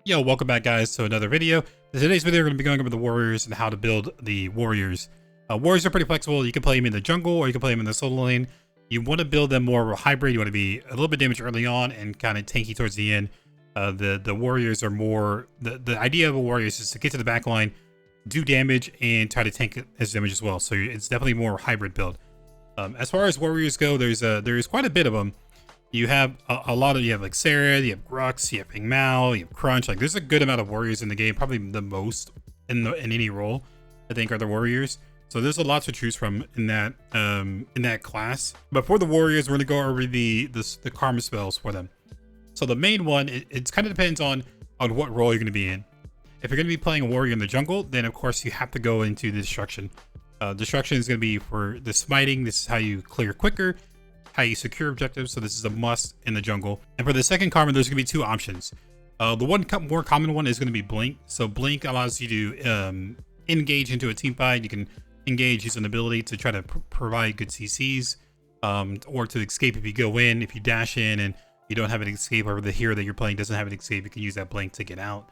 Yo, welcome back guys to another video. In today's video, we're going to be going over the warriors and how to build the warriors. Warriors are pretty flexible. You can play them in the jungle or you can play them in the solo lane. You want to build them more hybrid. You want to be a little bit damaged early on and kind of tanky towards the end. The warriors are more, the idea of a warrior is just to get to the back line, do damage, and try to tank as damage as well. So it's definitely more hybrid build. As far as warriors go, there's quite a bit of them. You have you have like Sarah, you have Grux, you have Ping Mao, you have Crunch. Like there's a good amount of warriors in the game, probably the most in any role, I think, are the warriors. So there's a lot to choose from in that class. But for the warriors, we're gonna go over the karma spells for them. So the main one, it kind of depends on what role you're gonna be in. If you're gonna be playing a warrior in the jungle, then of course you have to go into the destruction. Destruction is gonna be for the smiting. This is how you clear quicker, how you secure objectives, so this is a must in the jungle. And for the second karma, there's gonna be two options. The one more common one is gonna be blink. So blink allows you to engage into a team fight. You can engage, use an ability to try to provide good CCs, or to escape if you go in. If you dash in and you don't have an escape, or the hero that you're playing doesn't have an escape, you can use that blink to get out.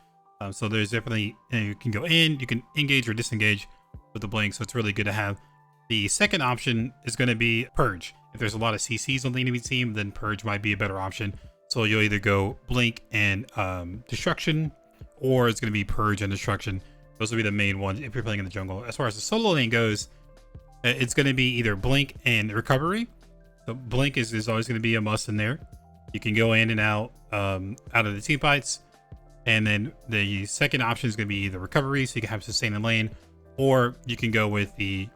So there's definitely, you can go in, you can engage or disengage with the blink, so it's really good to have. The second option is going to be Purge. If there's a lot of CCs on the enemy team, then Purge might be a better option. So you'll either go Blink and Destruction, or it's going to be Purge and Destruction. Those will be the main ones if you're playing in the jungle. As far as the solo lane goes, it's going to be either Blink and Recovery. So Blink is always going to be a must in there. You can go in and out of the team fights. And then the second option is going to be the Recovery, so you can have Sustain in lane, or you can go with the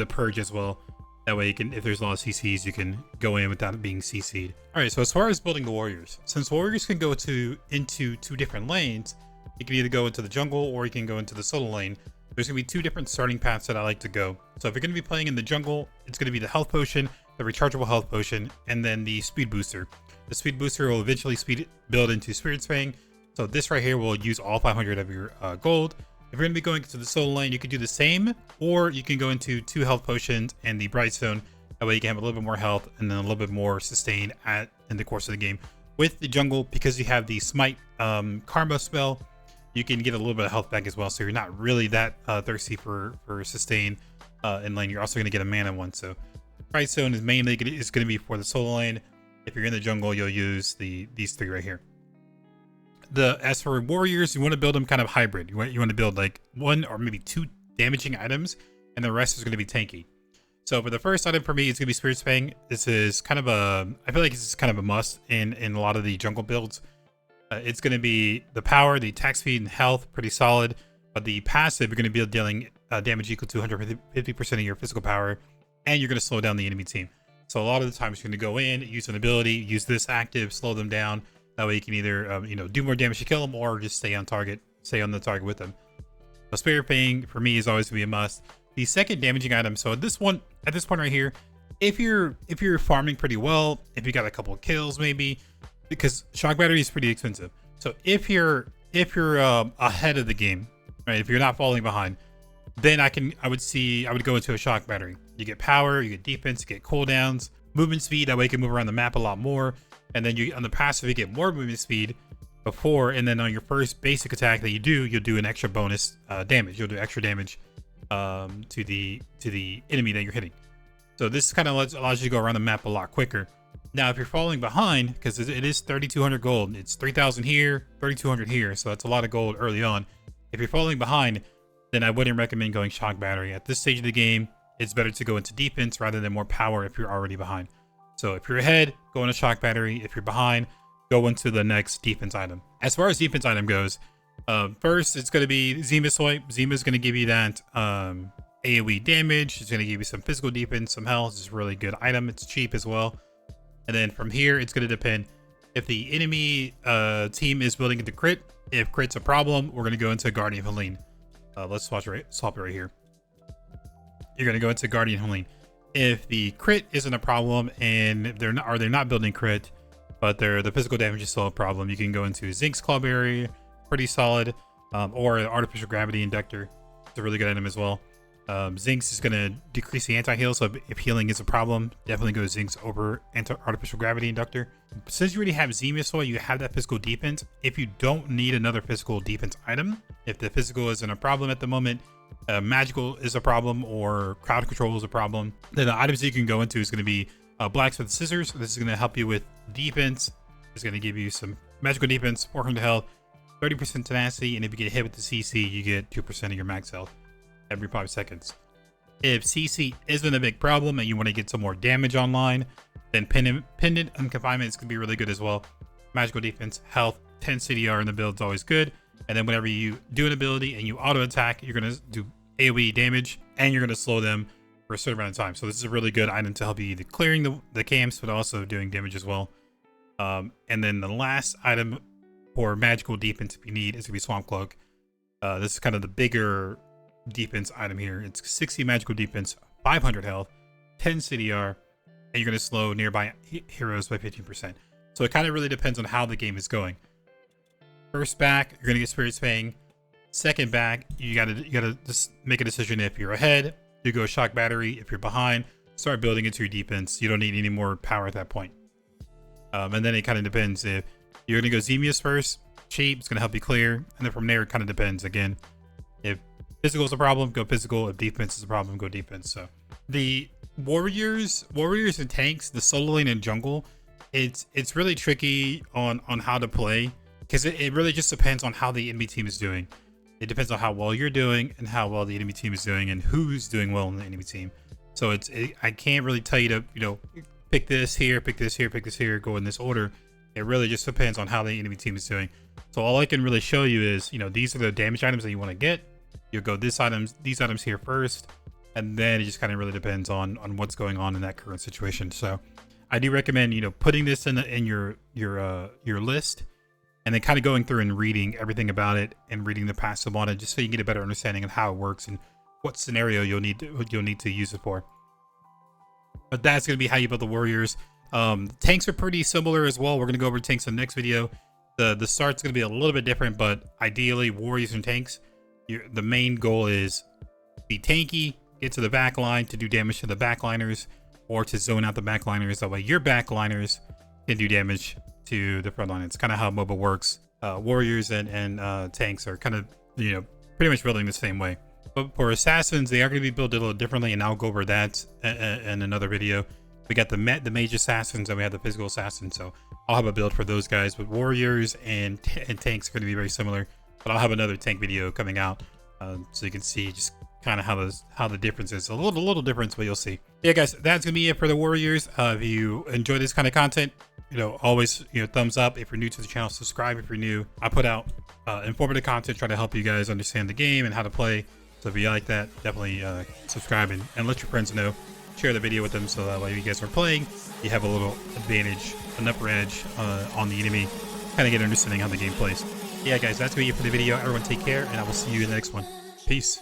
Purge as well. That way you can, if there's a lot of CCs, you can go in without being CC'd. All right, so as far as building the warriors, since warriors can go into two different lanes, you can either go into the jungle or you can go into the solo lane. There's gonna be two different starting paths that I like to go. So if you're gonna be playing in the jungle, it's gonna be the health potion, the rechargeable health potion, and then the speed booster. The speed booster will eventually build into Spirit Fang. So this right here will use all 500 of your gold. If you're going to be going to the solo lane, you can do the same, or you can go into 2 health potions and the bright stone. That way you can have a little bit more health and then a little bit more sustain in the course of the game. With the jungle, because you have the smite karma spell, you can get a little bit of health back as well. So you're not really that thirsty for sustain in lane. You're also going to get a mana one. So bright stone is mainly going to be for the solo lane. If you're in the jungle, you'll use these 3 right here. As for warriors, you want to build them kind of hybrid. You want to build like 1 or maybe 2 damaging items, and the rest is going to be tanky. So for the first item for me, it's going to be Spirit Fang. This is kind of I feel like this is kind of a must in a lot of the jungle builds. It's going to be the power, the attack speed, and health, pretty solid. But the passive, you're going to be dealing damage equal to 150% of your physical power, and you're going to slow down the enemy team. So a lot of the times you're going to go in, use an ability, use this active, slow them down. That way you can either do more damage to kill them or just stay on the target with them. So Spirit Fang for me is always gonna be a must. The second damaging item, so at this point right here, if you're farming pretty well, if you got a couple of kills maybe, because shock battery is pretty expensive. So if you're ahead of the game, right? If you're not falling behind, then I would go into a shock battery. You get power, you get defense, you get cooldowns, movement speed. That way you can move around the map a lot more. And then on the passive, you get more movement speed before, and then on your first basic attack that you'll do an extra bonus damage. You'll do extra damage to the enemy that you're hitting. So this kind of allows you to go around the map a lot quicker. Now, if you're falling behind, because it is 3,200 gold, it's 3,000 here, 3,200 here, so that's a lot of gold early on. If you're falling behind, then I wouldn't recommend going shock battery. At this stage of the game, it's better to go into defense rather than more power if you're already behind. So if you're ahead, go into shock battery. If you're behind, go into the next defense item. As far as defense item goes, first it's going to be Zima Soy. Zima is going to give you that AoE damage. It's going to give you some physical defense, some health. It's a really good item. It's cheap as well. And then from here, it's going to depend. If the enemy team is building into crit, if crit's a problem, we're going to go into Guardian Helene. Let's swap it right here. You're going to go into Guardian Helene. If the crit isn't a problem and they're not building crit, but the physical damage is still a problem, you can go into Zinc's Clawberry, pretty solid, or Artificial Gravity Inductor. It's a really good item as well. Zinx is going to decrease the anti-heal, so if healing is a problem, definitely go Zinx over artificial gravity inductor. Since you already have Xemius Soul, you have that physical defense. If you don't need another physical defense item, if the physical isn't a problem at the moment, magical is a problem, or crowd control is a problem, then the items that you can go into is going to be Blacksmith Scissors. This is going to help you with defense. It's going to give you some magical defense, 400 health, 30% tenacity, and if you get hit with the CC, you get 2% of your max health every 5 seconds. If CC isn't a big problem and you want to get some more damage online, then Pendant and Confinement is going to be really good as well. Magical defense, health, 10 CDR in the build is always good. And then whenever you do an ability and you auto attack, you're going to do AoE damage and you're going to slow them for a certain amount of time. So this is a really good item to help you either clearing the camps, but also doing damage as well. And then the last item for magical defense, if you need, is going to be Swamp Cloak. This is kind of the bigger defense item here. It's 60 magical defense, 500 health, 10 CDR, and you're going to slow nearby heroes by 15%. So it kind of really depends on how the game is going. First back, you're going to get Spirit Fang. Second back, you gotta just make a decision. If you're ahead, you go Shock Battery. If you're behind, start building into your defense. You don't need any more power at that point. And then it kind of depends. If you're going to go Xemius first, cheap, it's going to help you clear. And then from there, it kind of depends. Again, if physical is a problem, go physical. If defense is a problem, go defense. So the warriors and tanks, the solo lane and jungle, it's really tricky on how to play, because it really just depends on how the enemy team is doing. It depends on how well you're doing and how well the enemy team is doing and who's doing well in the enemy team. So I can't really tell you to, pick this here, pick this here, pick this here, go in this order. It really just depends on how the enemy team is doing. So all I can really show you is, these are the damage items that you want to get. You'll go these items here first, and then it just kind of really depends on what's going on in that current situation. So I do recommend, putting this in your list, and then kind of going through and reading everything about it and reading the passive on it, just so you get a better understanding of how it works and what scenario you'll need to use it for. But that's going to be how you build the warriors. Tanks are pretty similar as well. We're going to go over tanks in the next video. The start's going to be a little bit different, but ideally warriors and tanks, the main goal is be tanky, get to the back line to do damage to the backliners, or to zone out the backliners. That way your backliners can do damage to the front line. It's kind of how MOBA works. Warriors and tanks are kind of, pretty much building the same way. But for assassins, they are going to be built a little differently, and I'll go over that in another video. We got the mage assassins and we have the physical assassins, so I'll have a build for those guys. But warriors and tanks are going to be very similar, but I'll have another tank video coming out, so you can see just kind of how the difference is. A little difference, but you'll see. Yeah, guys, that's going to be it for the warriors. If you enjoy this kind of content, always thumbs up. If you're new to the channel, subscribe if you're new. I put out informative content, try to help you guys understand the game and how to play. So if you like that, definitely subscribe and let your friends know. Share the video with them, so that way you guys are playing, you have a little advantage, an upper edge on the enemy, kind of get an understanding how the game plays. Yeah, guys, that's going to be it for the video. Everyone take care, and I will see you in the next one. Peace.